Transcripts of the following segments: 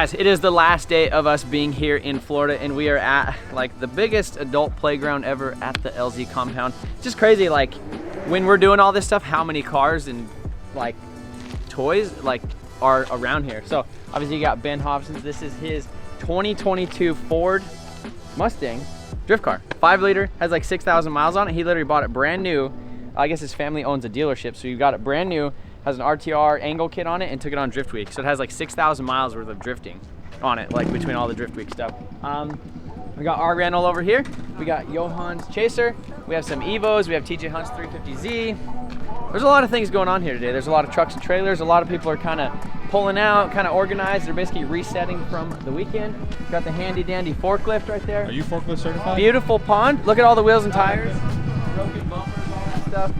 guys, it is the last day of us being here in Florida, and we are at like the biggest adult playground ever at the LZ compound. It's just crazy, like when we're doing all this stuff, how many cars and like toys like are around here. So obviously you got Ben Hobson's. This is his 2022 Ford Mustang drift car. 5-liter, has like 6,000 miles on it. He literally bought it brand new. I guess his family owns a dealership, so you got it brand new. Has an RTR angle kit on it and took it on Drift Week. So it has like 6,000 miles worth of drifting on it, like between all the Drift Week stuff. We got our rental over here. We got Johan's Chaser. We have some Evos. We have TJ Hunt's 350Z. There's a lot of things going on here today. There's a lot of trucks and trailers. A lot of people are kind of pulling out, kind of organized. They're basically resetting from the weekend. Got the handy dandy forklift right there. Are you forklift certified? Beautiful pond. Look at all the wheels and tires. Broken bumpers, all that stuff.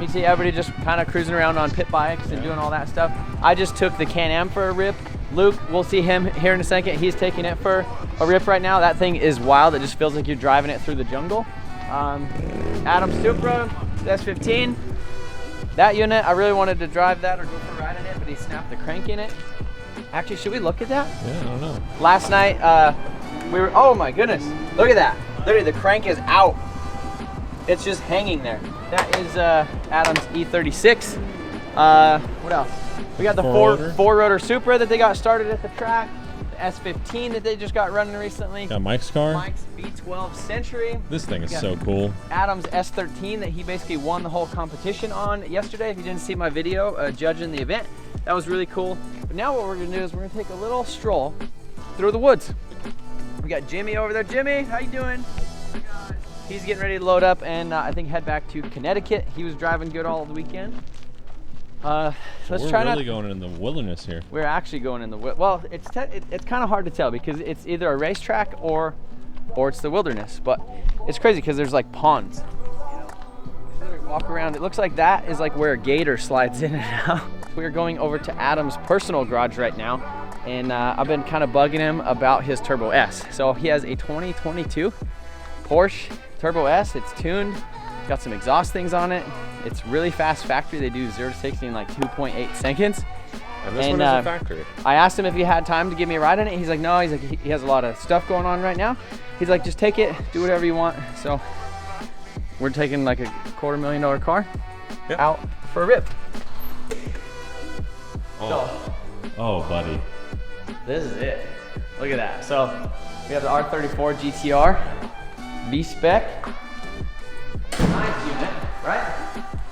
You see everybody just kind of cruising around on pit bikes and doing all that stuff. I just took the Can-Am for a rip. Luke, we'll see him here in a second. He's taking it for a rip right now. That thing is wild. It just feels like you're driving it through the jungle. Adam Supra, S15. That unit, I really wanted to drive that or go for a ride in it, but he snapped the crank in it. Actually, should we look at that? Yeah, I don't know. Last night, we were, oh my goodness. Look at that. Literally, the crank is out. It's just hanging there. That is Adam's E36. What else? We got the four-rotor Supra that they got started at the track. The S15 that they just got running recently. Got Mike's car. Mike's V12 Century. This thing is so cool. Adam's S13 that he basically won the whole competition on yesterday. If you didn't see my video judging the event, that was really cool. But now what we're gonna do is we're gonna take a little stroll through the woods. We got Jimmy over there. Jimmy, how you doing? He's getting ready to load up and I think head back to Connecticut. He was driving good all the weekend. We're really going in the wilderness here. We're actually going in the well. It's kind of hard to tell because it's either a racetrack or it's the wilderness. But it's crazy because there's like ponds. You know, walk around. It looks like that is like where a gator slides in and out. We're going over to Adam's personal garage right now, and I've been kind of bugging him about his Turbo S. So he has a 2022 Porsche Turbo S. It's tuned. Got some exhaust things on it. It's really fast factory. They do 0 to 60 in like 2.8 seconds. And this one is a factory. I asked him if he had time to give me a ride in it. He's like, no. He's like, he has a lot of stuff going on right now. He's like, just take it, do whatever you want. So we're taking like a $250,000 car out for a rip. Oh, buddy. This is it. Look at that. So we have the R34 GT-R V-Spec. Nice unit, right?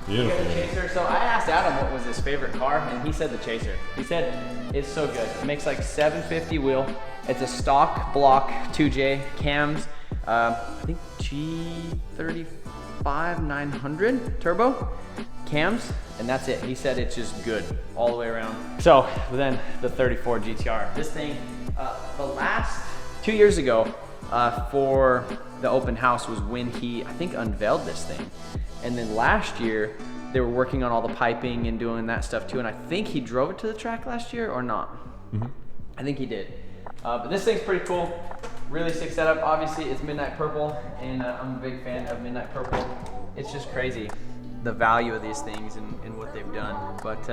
Beautiful. The Chaser. So I asked Adam what was his favorite car, and he said the Chaser. He said it's so good. It makes like 750 wheel. It's a stock block 2J cams. I think G35 900 turbo cams, and that's it. He said it's just good all the way around. So then the 34 GT-R. This thing, the last 2 years ago, for the open house was when he, I think, unveiled this thing. And then last year, they were working on all the piping and doing that stuff too. And I think he drove it to the track last year or not. Mm-hmm. I think he did. But this thing's pretty cool. Really sick setup. Obviously, it's midnight purple, and I'm a big fan of midnight purple. It's just crazy, the value of these things and what they've done. But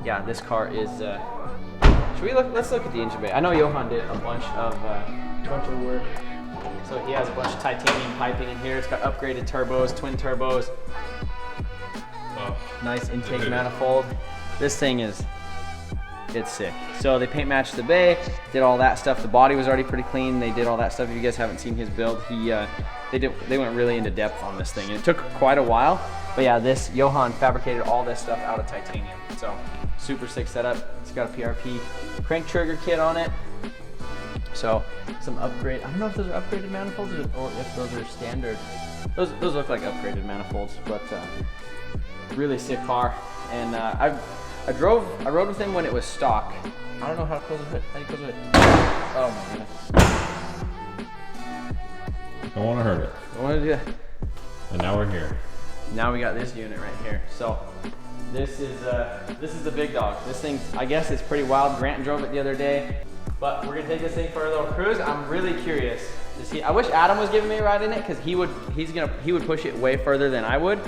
yeah, this car is, should we look? Let's look at the engine bay. I know Johan did a bunch of work. So he has a bunch of titanium piping in here. It's got upgraded turbos, twin turbos. Oh, nice intake manifold. This thing is, it's sick. So they paint matched the bay, did all that stuff. The body was already pretty clean. They did all that stuff. If you guys haven't seen his build, they went really into depth on this thing. And it took quite a while. But yeah, this Johan fabricated all this stuff out of titanium. So super sick setup. It's got a PRP crank trigger kit on it. So some upgrade. I don't know if those are upgraded manifolds or if those are standard. Those look like upgraded manifolds, but really sick car. And I rode with him when it was stock. I don't know how to close the hood. How do you close the hood? Oh my goodness. Don't want to hurt it. Don't want to do that. And now we're here. Now we got this unit right here. So this is the big dog. This thing, I guess, is pretty wild. Grant drove it the other day. But we're gonna take this thing for a little cruise. I'm really curious to see. I wish Adam was giving me a ride in it because he would push it way further than I would.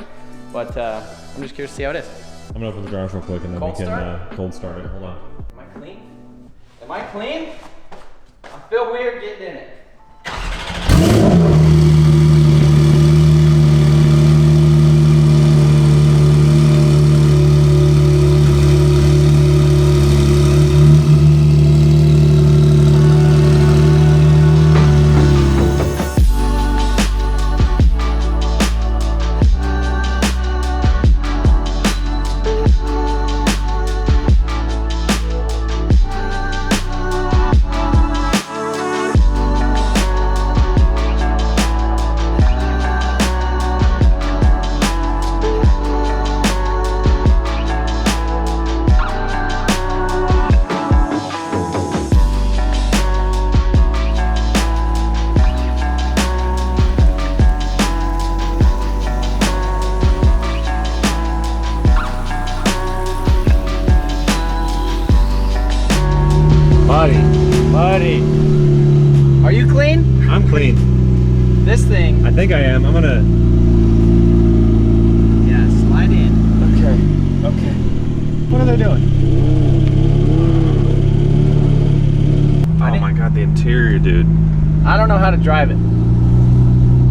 But I'm just curious to see how it is. I'm gonna open the garage real quick and then we can cold start it. Hold on. Am I clean? Am Am I clean? I feel weird getting in it. Buddy, are you clean? I'm clean. This thing. I think I am. I'm gonna. Yeah, slide in. Okay. What are they doing? Oh my god, the interior, dude. I don't know how to drive it.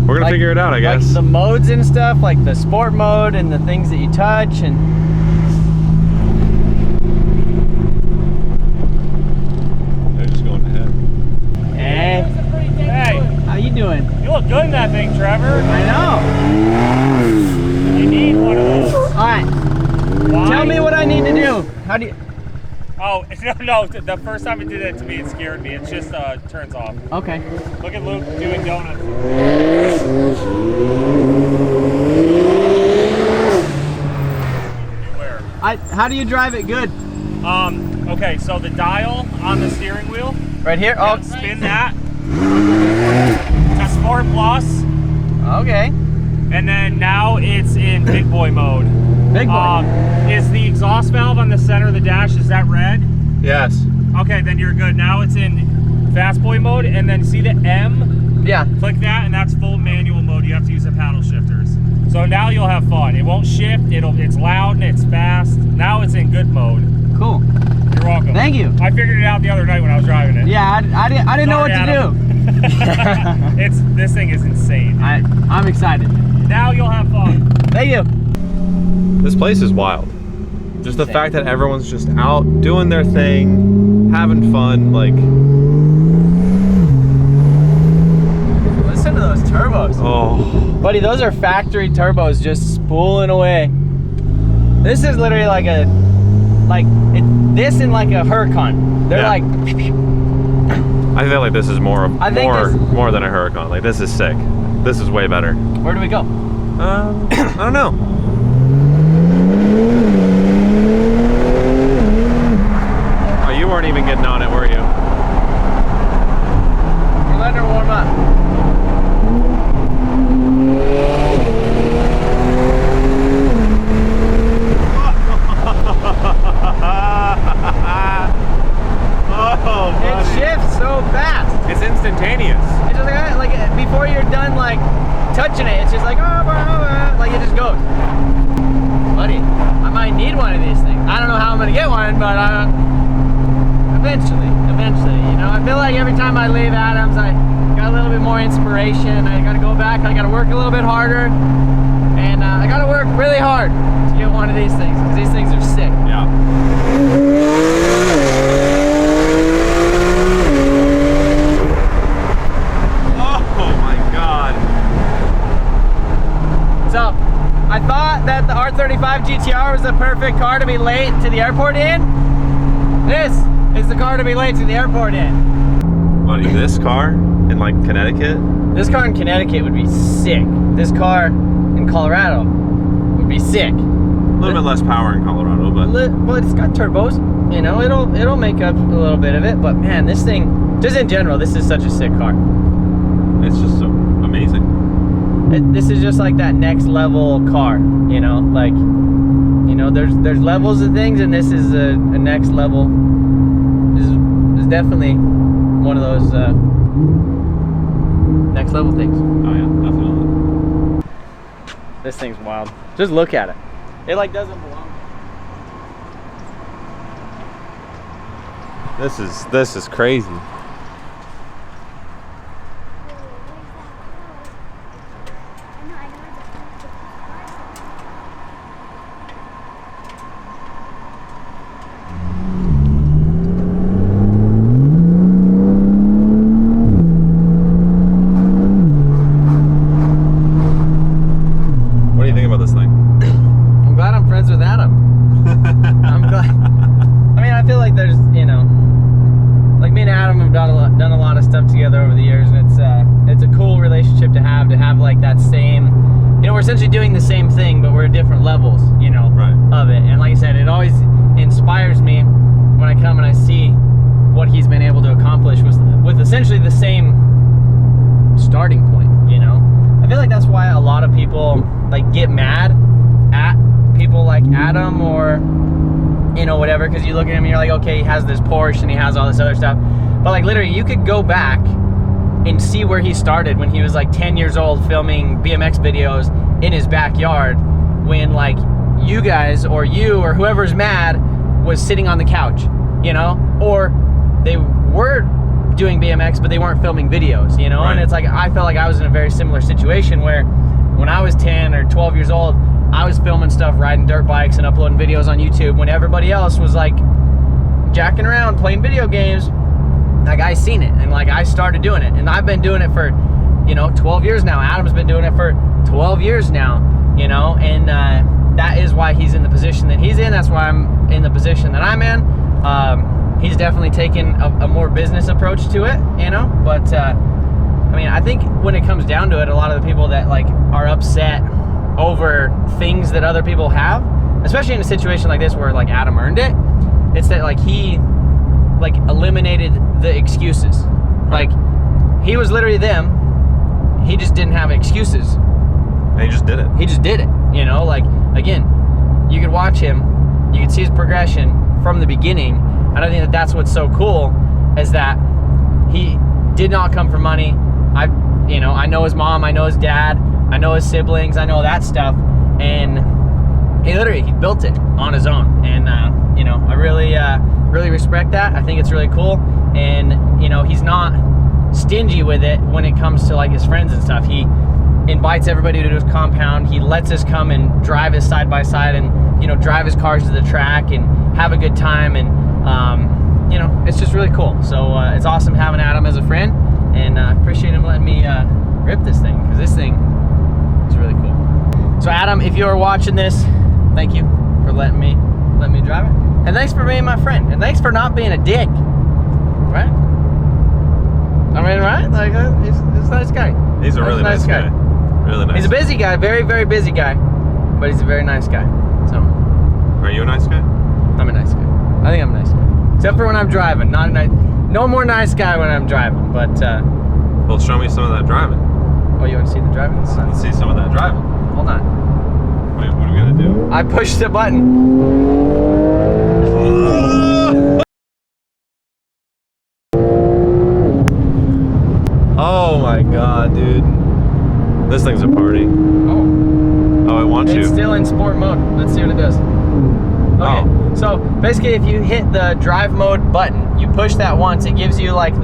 We're gonna figure it out, I guess. Like the modes and stuff, like the sport mode and the things that you touch and. Hey, how you doing? you look good in that thing, Trevor. I know. You need one of those. All right. Why? Tell me what I need to do. How do you? Oh, no, the first time it did that to me, it scared me. It just turns off. Okay. Look at Luke doing donuts. Where? How do you drive it good? Okay, so the dial on the steering wheel, Right here? yeah, spin that to Sport Plus, Okay. and then now it's in Big Boy mode. Big boy. Is the exhaust valve on the center of the dash, is that red? Yes. Okay, then you're good. Now it's in Fast Boy mode, and then see the M? Yeah. Click that, and that's full manual mode. You have to use the paddle shifters. So now you'll have fun. It won't shift. It's loud and it's fast. Now it's in good mode. Cool. You're welcome. Thank you. I figured it out the other night when I was driving it. Yeah, I didn't know what Sorry, to do. This thing is insane. I'm excited. Now you'll have fun. Thank you. This place is wild. Just the fact that everyone's just out doing their thing, having fun, like. Listen to those turbos. Oh. Buddy, those are factory turbos just spooling away. This is literally like this in like a Huracan. They're Yeah. like. I feel like this is more than a Huracan. Like this is sick. This is way better. Where do we go? I don't know. Oh, you weren't even getting on it, were you? We're letting her warm up. Oh, It buddy. shifts so fast. It's instantaneous. It's just like before you're done like touching it, it's just like like it just goes. Buddy, I might need one of these things. I don't know how I'm gonna get one, but eventually, you know. I feel like every time I leave Adams, I got a little bit more inspiration. I gotta go back. I gotta work a little bit harder, and I gotta work really hard to get one of these things because these things are sick. Yeah. So, I thought that the R34 GT-R was the perfect car to be late to the airport in. This is the car to be late to the airport in. Buddy, this car in like Connecticut? This car in Connecticut would be sick. This car in Colorado would be sick. A little bit less power in Colorado, but But it's got turbos. You know, it'll make up a little bit of it. But man, this thing, just in general, this is such a sick car. it's just so amazing. This is just like that next level car, you know, like, you know, there's levels of things, and this is a next level. This is definitely one of those next level things. Oh yeah, definitely. This thing's wild. Just look at it. It like doesn't belong. This is crazy. What do you think about this thing? I'm glad I'm friends with Adam. I'm glad. I mean, I feel like there's, you know, like me and Adam have done a lot of stuff together over the years, and it's a cool relationship to have like that same, you know, we're essentially doing the same thing, but we're at different levels, you know, of it. And like I said, it always inspires me when I come and I see what he's been able to accomplish with essentially the same starting point, you know. I feel like that's why a lot of people like get mad at people like Adam or, you know, whatever, because you look at him and you're like, okay, he has this Porsche and he has all this other stuff, but like literally you could go back and see where he started when he was like 10 years old filming BMX videos in his backyard, when like you guys or you or whoever's mad was sitting on the couch, you know, or they were doing BMX but they weren't filming videos, you know. And it's like, I felt like I was in a very similar situation where when I was 10 or 12 years old, I was filming stuff, riding dirt bikes and uploading videos on YouTube when everybody else was like jacking around playing video games. Like, I seen it and like I started doing it, and I've been doing it for, you know, 12 years now. Adam's been doing it for 12 years now, you know, and that is why he's in the position that he's in. That's why I'm in the position that I'm in. He's definitely taken a more business approach to it, you know, but I mean, I think when it comes down to it, a lot of the people that like are upset over things that other people have, especially in a situation like this where like Adam earned it, it's that like he like eliminated the excuses. Like, he was literally them, he just didn't have excuses. And he just did it. He just did it, you know. Like, again, you could watch him, you could see his progression from the beginning, and I think that that's what's so cool, is that he did not come for money. You know, I know his mom, I know his dad, I know his siblings, I know that stuff, and he built it on his own. And you know, I really respect that. I think it's really cool, and you know, he's not stingy with it when it comes to like his friends and stuff. He invites everybody to his compound. He lets us come and drive his side by side, and you know, drive his cars to the track and have a good time. And you know, it's just really cool. So it's awesome having Adam as a friend, and I appreciate him letting me rip this thing, because this thing is really cool. So Adam, if you are watching this, thank you for letting me drive it, and thanks for being my friend, and thanks for not being a dick, right? I mean, right? Like, he's a nice guy. He's a really nice guy. Really nice. He's a busy guy, very, very busy guy, but he's a very nice guy. So, are you a nice guy? I'm a nice guy. I think I'm a nice guy, except for when I'm driving. Not a nice, no more nice guy when I'm driving. But well, show me some of that driving. Oh, you want to see the driving? Let's see some of that driving. Hold on. What are we gonna do? I pushed the button. Oh my god, dude. This thing's a party. Oh, it wants you. It's still in sport mode. Let's see what it does. Okay, so basically if you hit the drive mode button, you push that once, it gives you like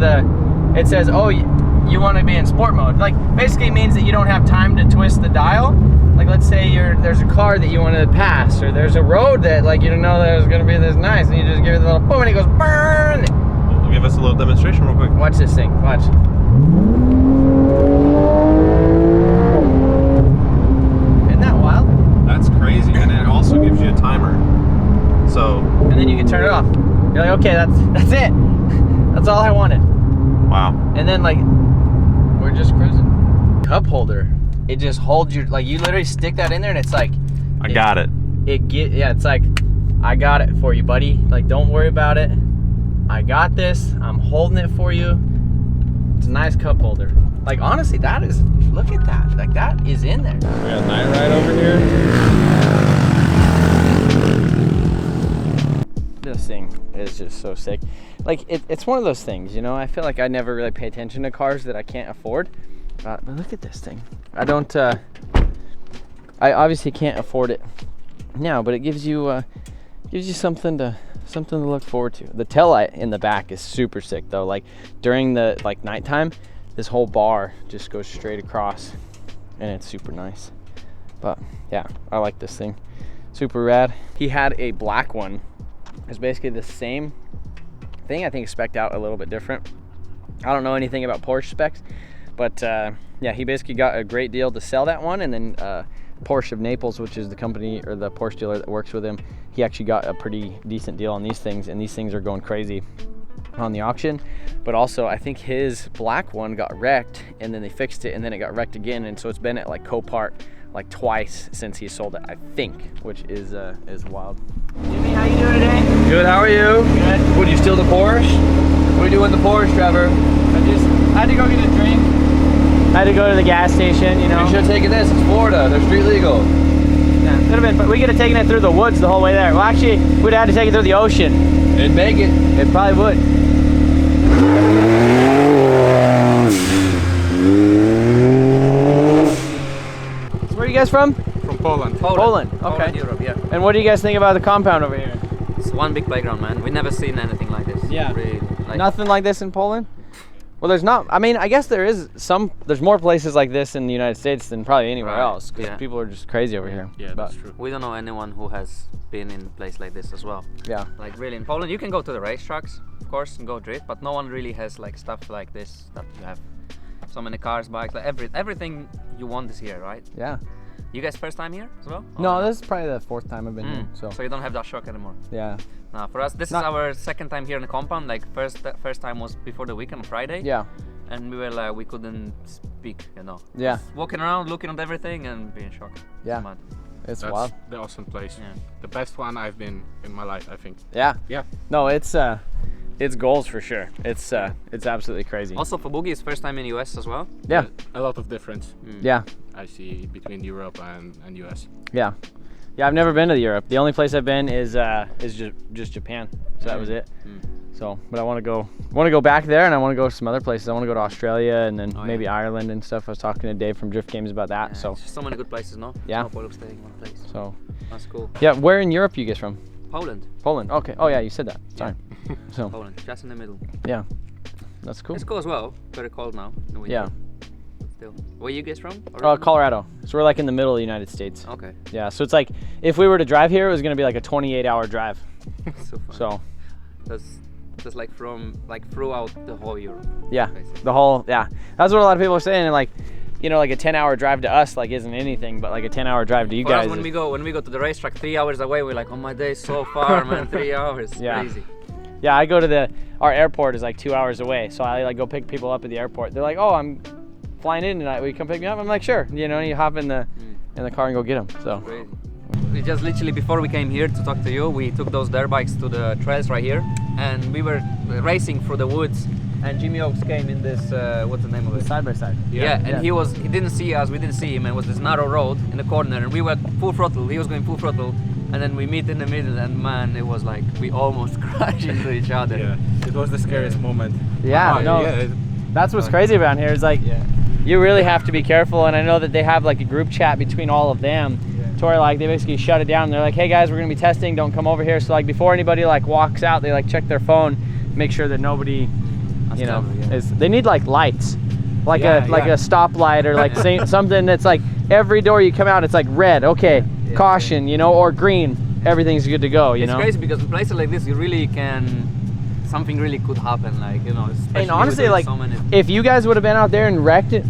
it says, oh, you want to be in sport mode. Like, basically means that you don't have time to twist the dial. Like, let's say there's a car that you want to pass, or there's a road that like you don't know that was going to be this nice, and you just give it a little boom and it goes burn. Well, give us a little demonstration real quick. Watch this thing, watch. Isn't that wild? That's crazy, and it also gives you a timer. So. And then you can turn it off. You're like, okay, that's it. That's all I wanted. Wow. And then like, we're just cruising. Cup holder. It just holds your, like, you literally stick that in there and it's like, I got it. Yeah, it's like, I got it for you, buddy. Like, don't worry about it. I got this. I'm holding it for you. It's a nice cup holder. Like, honestly, that is, look at that. Like, that is in there. We got Night Ride over here. This thing is just so sick. Like, it's one of those things, you know, I feel like I never really pay attention to cars that I can't afford. But look at this thing. I obviously can't afford it now, but it gives you something to something to look forward to. The tail light in the back is super sick though. Like during the nighttime, this whole bar just goes straight across and it's super nice. But yeah, I like this thing. Super rad. He had a black one. It's basically the same thing. I think it's spec'd out a little bit different. I don't know anything about Porsche specs, but yeah, he basically got a great deal to sell that one, and then Porsche of Naples, which is the company or the Porsche dealer that works with him, he actually got a pretty decent deal on these things, and these things are going crazy on the auction. But also I think his black one got wrecked, and then they fixed it, and then it got wrecked again, and so it's been at like Copart like twice since he sold it, I think, which is wild. Jimmy, how you doing today? Good, how are you? Good. Would you steal the Porsche? What are you doing in the Porsche, Trevor? I had to go get a drink. I had to go to the gas station, you know. You should have taken this, it's Florida, they're street legal. Yeah, could have been, but we could have taken it through the woods the whole way there. Well, actually, we'd have had to take it through the ocean. It'd make it. It probably would. So where are you guys from? From Poland. Poland, okay. Poland, Europe, yeah. And what do you guys think about the compound over here? It's one big playground, man. We've never seen anything like this. Yeah. Really, like, Nothing like this in Poland? Well, there's not. I mean, I guess there is some. There's more places like this in the United States than probably anywhere Right, else, because yeah. people are just crazy over here. Yeah, But, that's true. we don't know anyone who has been in a place like this as well. yeah. Like really in Poland, you can go to the racetracks, of course, and go drift, but no one really has like stuff like this that you have. So many cars, bikes, like everything you want is here, right? Yeah. You guys first time here as well? No, this is probably the 4th time I've been here. So So you don't have that shock anymore. yeah. No, for us, this Not- is our 2nd time here in the compound. Like first time was before the weekend on Friday. Yeah. And we were like, we couldn't speak, you know. Yeah. Just walking around, looking at everything, and being shocked. Yeah. It's mad. It's That's wild. the awesome place. Yeah. The best one I've been in my life, I think. Yeah. Yeah. No, it's goals for sure. It's absolutely crazy. Also, for Boogie, it's first time in US as well. Yeah. A lot of difference Yeah. I see between Europe and US. Yeah. Yeah, I've never been to Europe. The only place I've been is just Japan. So that was it. So, but I want to go back there, and I want to go to some other places. I want to go to Australia, and then maybe Ireland and stuff. I was talking to Dave from Drift Games about that. Yeah, So, it's just so many good places, no? Yeah. No point of staying in one place. so That's cool. yeah. Where in Europe you guys from? Poland. Poland. Okay. Oh yeah, you said that. Sorry. So Poland, just in the middle. yeah, that's cool. It's cool as well. Very cold now. In the winter. Yeah. But still. Where you guys from? Colorado. So we're like in the middle of the United States. Okay. Yeah. So it's like if we were to drive here, it was gonna be like a 28-hour drive. So fun. So That's like throughout the whole Europe. yeah, Basically. the whole That's what a lot of people are saying. And like, you know, like a 10-hour drive to us like isn't anything, but like a 10-hour drive to you For guys. us, when we go to the racetrack 3 hours away, we're like, oh my day, so far, man. 3 hours. Yeah. Crazy. Yeah, I go to our airport is like 2 hours away, so I like go pick people up at the airport. They're like, oh, I'm flying in tonight. Will you come pick me up? I'm like, sure. You know, you hop in the car and go get them. So Crazy. We just literally before we came here to talk to you, we took those dirt bikes to the trails right here, and we were racing through the woods. And Jimmy Oaks came in this, what's the name of it? side by side. Yeah, and he didn't see us, we didn't see him, and it was this narrow road in the corner, and we were full throttle, he was going full throttle, and then we meet in the middle, and man, it was like, we almost crashed into each other. Yeah. It was the scariest moment. Yeah, no, that's what's crazy around here is like, you really have to be careful. And I know that they have like a group chat between all of them to where like they basically shut it down. They're like, hey guys, we're gonna be testing, don't come over here. So like before anybody like walks out, they like check their phone, make sure that nobody, you know, they need like lights, like a stoplight or like something that's like every door you come out, it's like red, okay, caution, you know, or green, everything's good to go, you know. It's crazy because in places like this, you really can, something really could happen, like, you know. And honestly, with like, so many... if you guys would have been out there and wrecked it,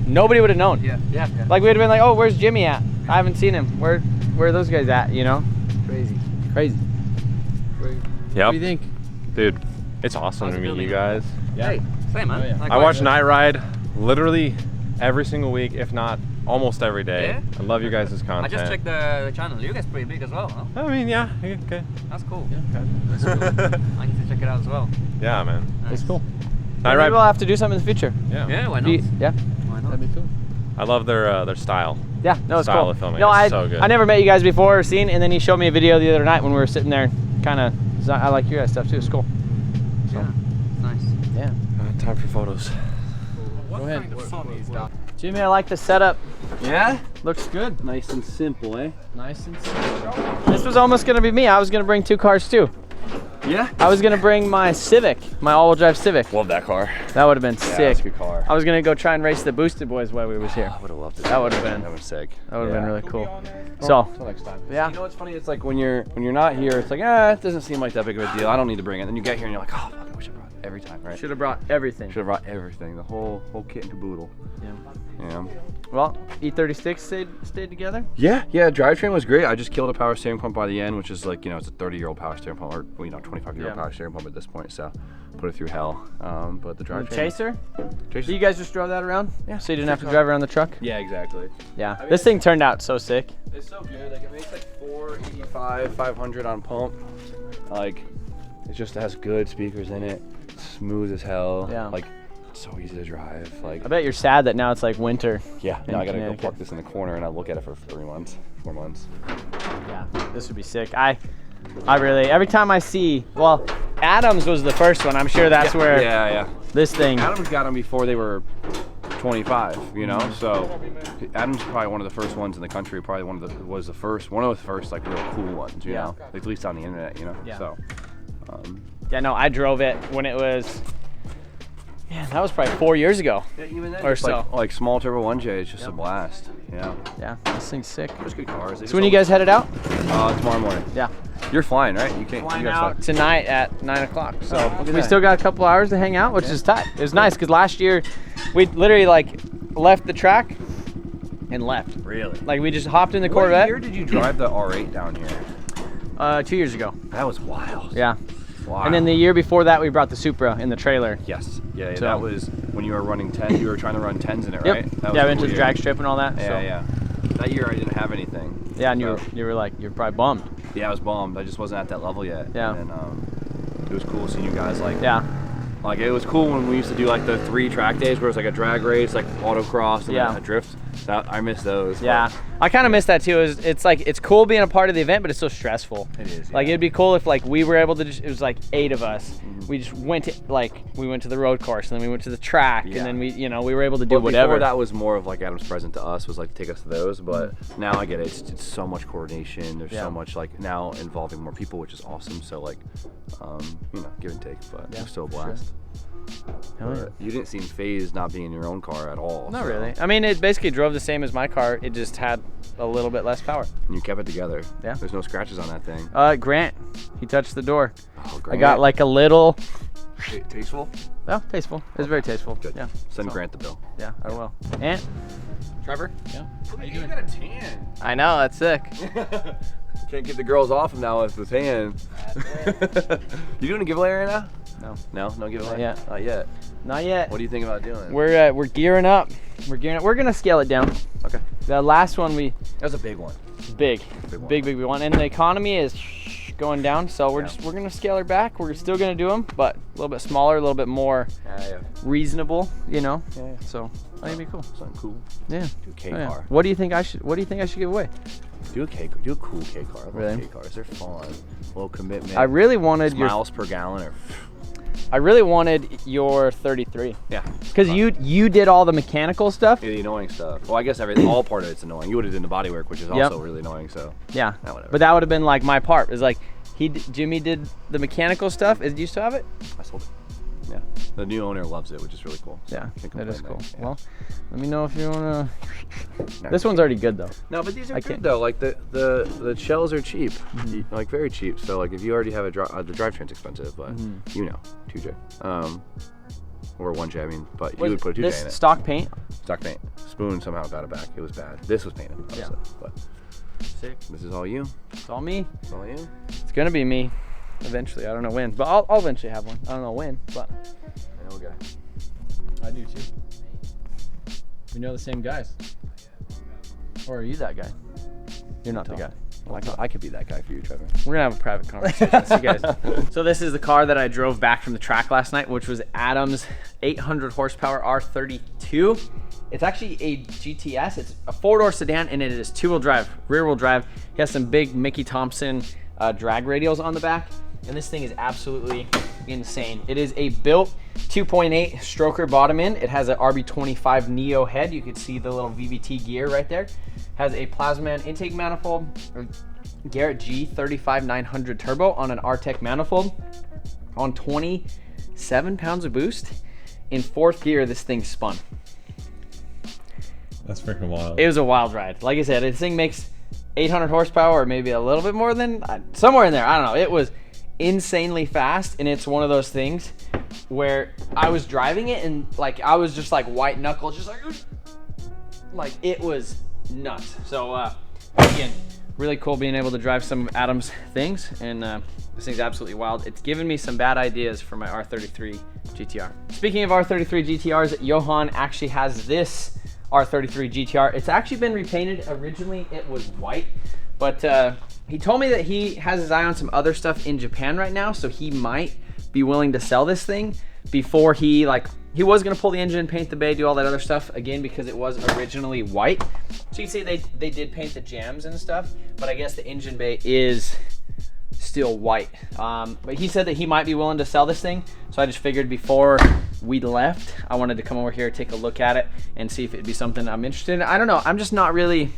nobody would have known. Yeah. Like, we'd have been like, oh, where's Jimmy at? I haven't seen him. Where are those guys at, you know? Crazy. Yep. What do you think? Dude, it's awesome How's to it meet feeling? you guys. Yeah. Hey, same, man. Oh, yeah. Like, I watch Night Ride literally every single week, if not almost every day. Yeah? I love you guys' I content. just checked the channel. You guys pretty big as well, huh? I mean, yeah, okay. That's cool. Yeah. I need to check it out as well. Yeah, man. It's cool. Night Maybe Ride. we'll have to do something in the future. Yeah. Yeah, why not? Yeah. Why not? That'd be cool. I love their style. Yeah, no, it's Style cool. of filming No, is I so good. I never met you guys before or seen, and then he showed me a video the other night when we were sitting there, kind of. I like your guys' stuff too. It's cool. Yeah, nice. Yeah. Time for photos. Go ahead. Jimmy, I like the setup. Yeah? Looks good. Nice and simple, eh? Nice and simple. This was almost gonna be me. I was gonna bring 2 cars too. Yeah. I was gonna bring my Civic, my all-wheel drive Civic. Love that car. That would have been Yeah, sick. that's a good car. I was gonna go try and race the Boosted Boys while we was here. I would have loved it. That would have been. That was sick. That would have been Yeah. really cool. So, Until next time. yeah. You know what's funny? It's like when you're not here, it's like, it doesn't seem like that big of a deal. I don't need to bring it. Then you get here and you're like, oh, fuck, I wish I brought it every time, right? Should have brought everything. Should have brought everything, the whole kit and caboodle. Yeah. Yeah. Well, E36 stayed together. Yeah, drivetrain was great. I just killed a power steering pump by the end, which is like, it's a 30-year-old power steering pump, or 25-year-old power steering pump at this point. So put it through hell. But the drivetrain. The Chaser? Chaser. So you guys just drove that around? Yeah. So you didn't have to drive around the truck? Yeah, exactly. Yeah. This thing turned out so sick. It's so good. Like it makes like 485, 500 on pump. Like it just has good speakers in it. It's smooth as hell. Yeah. Like so easy to drive. Like I bet you're sad that now it's like winter. yeah. in Now I gotta go Connecticut. park this in the corner and I look at it for 4 months. Yeah. This would be sick. I really, every time I see, well, Adams was the first one. I'm sure that's where Yeah. this thing. Adams got them before they were 25. So Adams is probably one of the first ones in the country. Probably one of the first like real cool ones. You know, at least on the internet. Yeah. So. Yeah, no, I drove it when it was. Yeah, that was probably 4 years ago. Yeah, even then, Or it's so. like small turbo 1J, it's just a blast. Yeah. Yeah, this thing's sick. There's good cars. So when you guys headed out? Tomorrow morning. Yeah. You're flying, right? You can't. Flying you out tonight at 9 o'clock. So look at we that. still got a couple hours to hang out, which is tight. It was nice because last year we literally like left the track and left. Really? Like we just hopped in the What Corvette. year did you drive the R8 down here? 2 years ago. That was wild. Yeah. Wow. And then the year before that, we brought the Supra in the trailer. Yes. Yeah. So- That was when you were running 10. You were trying to run 10s in it, Yep. right? That was Yeah, a we went to cool the year. drag strip and all that. Yeah, so. yeah. That year I didn't have anything. Yeah, and so- you were like, you're probably bummed. Yeah, I was bummed. I just wasn't at that level yet. Yeah. And it was cool seeing you guys like. Yeah. Like it was cool when we used to do like the 3 track days where it was like a drag race, like autocross, and Yeah. then a drift. I miss those. but- Yeah, I kind of miss that too. It's like it's cool being a part of the event, but it's so stressful. It is. Like yeah. it'd be cool if like we were able to it was like 8 of us. We just went to we went to the road course and then we went to the track Yeah. and then we were able to do But whatever. Before that was more of like Adam's present to us was like to take us to those, but now I get it. It's so much coordination. There's Yeah. so much like now involving more people, which is awesome. So like, give and take, but Yeah, it was still a for sure. blast. Hell yeah. But you didn't seem phased not being in your own car at all. Not so- really. I mean, it basically drove the same as my car. It just had a little bit less power. And you kept it together. Yeah. There's no scratches on that thing. Grant, he touched the door. Oh, I Grant. got like a little. Tasteful. Oh, tasteful. It was very tasteful. Good. Yeah. Send So, Grant the bill. Yeah, I will. And Trevor. Yeah. You got a tan. I know that's sick. Can't get the girls off him now with the tan. You doing a giveaway right now? No. No giveaway. Not yet. Not yet. Not yet. What do you think about doing? We're gearing up. We're gearing up. We're gonna scale it down. Okay. The last one That was a big one. big one. big one, and the economy is going down. So we're gonna scale her back. We're still gonna do them, but a little bit smaller, a little bit more Yeah. reasonable. Yeah. So I think it'd be cool. Something cool. Yeah. Do a K Oh, yeah. car. What do you think I should give away? Do a cool K car. I love Really? K cars. They're fun. Low commitment. I really wanted miles per gallon or. your 33 Yeah. because you did all the mechanical stuff. The annoying stuff. Well, I guess all part of it's annoying. You would have done the body work, which is also really annoying. So. Yeah. whatever. But that would have been like my part. It's like Jimmy did the mechanical stuff. Do you still have it? I sold it. Yeah. The new owner loves it, which is really cool. So Yeah, can't that is complain cool. there. Yeah. Well, let me know if you wanna. No, This one's already good though. No, but these are I good can't- though. Like the shells are cheap, like very cheap. So like if you already have the drivetrain's expensive, but 2J, or 1J. I mean, but you would put a 2J this in it. stock paint. Stock paint. Spoon somehow got it back. It was bad. This was painted, obviously, but Sick. this is all you. It's all me. It's all you. It's gonna be me. Eventually, I don't know when, but I'll eventually have one. I don't know when, but I know a guy. I do too. We know the same guys. Or are you that guy? You're not the guy. I could be that guy for you, Trevor. We're gonna have a private conversation. See you guys. So this is the car that I drove back from the track last night, which was Adam's 800 horsepower R32. It's actually a GTS. It's a 4-door sedan, and it is 2-wheel drive, rear-wheel drive. He has some big Mickey Thompson drag radials on the back, and this thing is absolutely insane. It is a built 2.8 stroker bottom end. It has an RB25 Neo head. You can see the little VVT gear right there. Has a Plasman intake manifold, Garrett G35 900 turbo on an R-Tech manifold on 27 pounds of boost. In 4th gear, this thing spun. That's freaking wild. It was a wild ride. Like I said, this thing makes 800 horsepower or maybe a little bit more than, somewhere in there. I don't know. It was insanely fast, and it's one of those things where I was driving it and like I was just like white knuckles, just like it was nuts. So again, really cool being able to drive some of Adam's things, and this thing's absolutely wild. It's given me some bad ideas for my R33 GT-R. Speaking of R33 GT-Rs, Johan actually has this R33 GT-R. It's actually been repainted. Originally it was white, but he told me that he has his eye on some other stuff in Japan right now, so he might be willing to sell this thing before he was gonna pull the engine, paint the bay, do all that other stuff again, because it was originally white. So you can see they did paint the jams and stuff, but I guess the engine bay is still white. But he said that he might be willing to sell this thing, so I just figured before we left, I wanted to come over here, take a look at it, and see if it'd be something I'm interested in. I don't know, I'm just not really,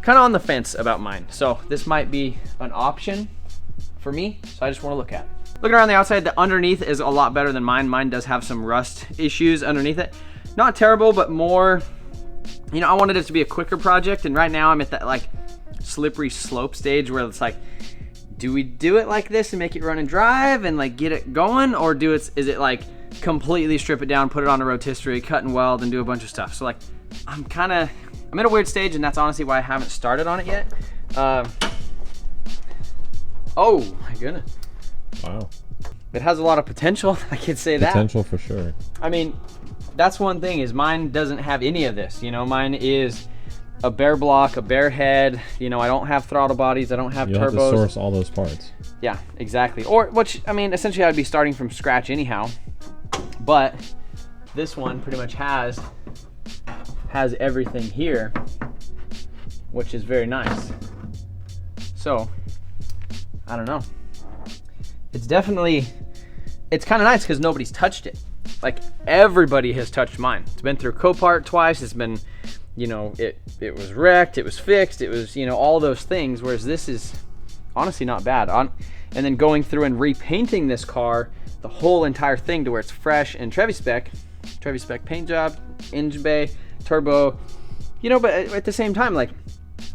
kind of on the fence about mine. So this might be an option for me, so I just want to look at it. Looking around the outside, the underneath is a lot better than mine. Mine does have some rust issues underneath it. Not terrible, but more, you know, I wanted it to be a quicker project, and right now I'm at that like slippery slope stage where it's like, do we do it like this and make it run and drive and like get it going, or is it like completely strip it down, put it on a rotisserie, cut and weld, and do a bunch of stuff? So like, I'm at a weird stage, and that's honestly why I haven't started on it yet. Oh my goodness. Wow. It has a lot of potential, I could say that. Potential for sure. I mean, that's one thing, is mine doesn't have any of this. You know, mine is a bare block, a bare head. You know, I don't have throttle bodies, I don't have You'll turbos. have to source all those parts. Yeah, exactly. Or, which, I mean, essentially I'd be starting from scratch anyhow. But this one pretty much has everything here, which is very nice. So, I don't know. It's definitely, it's kind of nice because nobody's touched it. Like, everybody has touched mine. It's been through Copart twice. It's been, you know, it was wrecked, it was fixed, it was, you know, all those things. Whereas this is honestly not bad. And then going through and repainting this car, the whole entire thing to where it's fresh and Trevi spec paint job, engine bay, turbo, you know, but at the same time, like,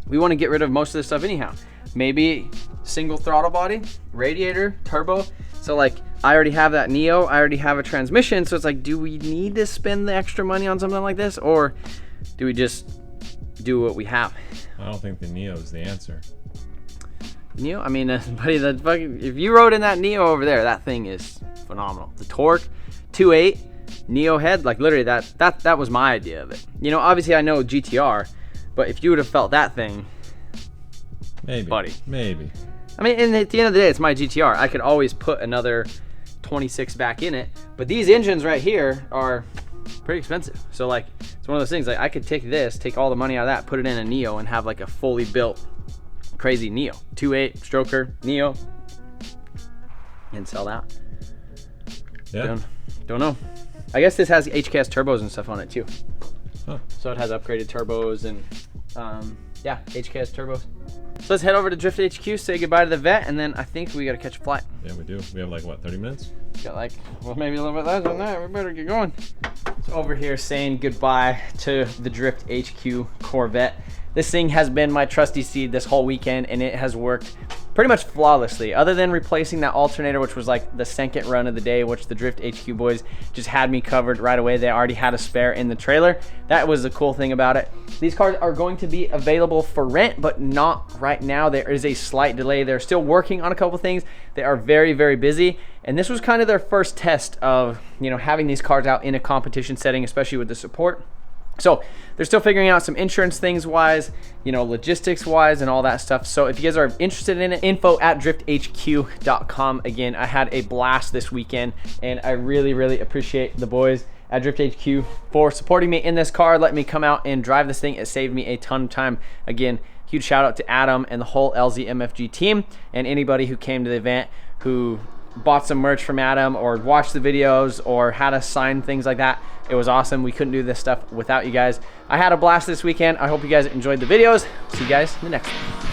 we want to get rid of most of this stuff anyhow. Maybe single throttle body, radiator, turbo. So like, I already have that Neo, I already have a transmission, so it's like, do we need to spend the extra money on something like this, or do we just do what we have? I don't think the Neo is the answer. Neo, I mean, buddy, the fucking, if you rode in that Neo over there, that thing is phenomenal. The torque, 2.8, Neo head, like literally that was my idea of it. You know, obviously I know GT-R, but if you would have felt that thing, Maybe. buddy. Maybe. I mean, and at the end of the day, it's my GT-R. I could always put another 26 back in it, but these engines right here are pretty expensive. So like, it's one of those things, like I could take this, take all the money out of that, put it in a Neo, and have like a fully built crazy Neo, 2.8 stroker Neo, and sell that. Yeah. Don't know. I guess this has HKS turbos and stuff on it too. Huh. So it has upgraded turbos and yeah, HKS turbos. So let's head over to Drift HQ, say goodbye to the vet, and then I think we gotta catch a flight. Yeah, we do. We have like, what, 30 minutes? Got like, well, maybe a little bit less than that. We better get going. So over here saying goodbye to the Drift HQ Corvette. This thing has been my trusty steed this whole weekend, and it has worked pretty much flawlessly, other than replacing that alternator, which was like the second run of the day, which the Drift HQ boys just had me covered right away. They already had a spare in the trailer. That was the cool thing about it. These cars are going to be available for rent, but not right now. There is a slight delay. They're still working on a couple things. They are very, very busy. And this was kind of their first test of, you know, having these cars out in a competition setting, especially with the support. So they're still figuring out some insurance things wise, you know, logistics wise and all that stuff. So if you guys are interested in it, info@drifthq.com. Again, I had a blast this weekend, and I really, really appreciate the boys at Drift HQ for supporting me in this car, letting me come out and drive this thing. It saved me a ton of time. Again, huge shout out to Adam and the whole LZMFG team, and anybody who came to the event who bought some merch from Adam or watched the videos or had us sign things like that. It was awesome. We couldn't do this stuff without you guys. I had a blast this weekend. I hope you guys enjoyed the videos. See you guys in the next one.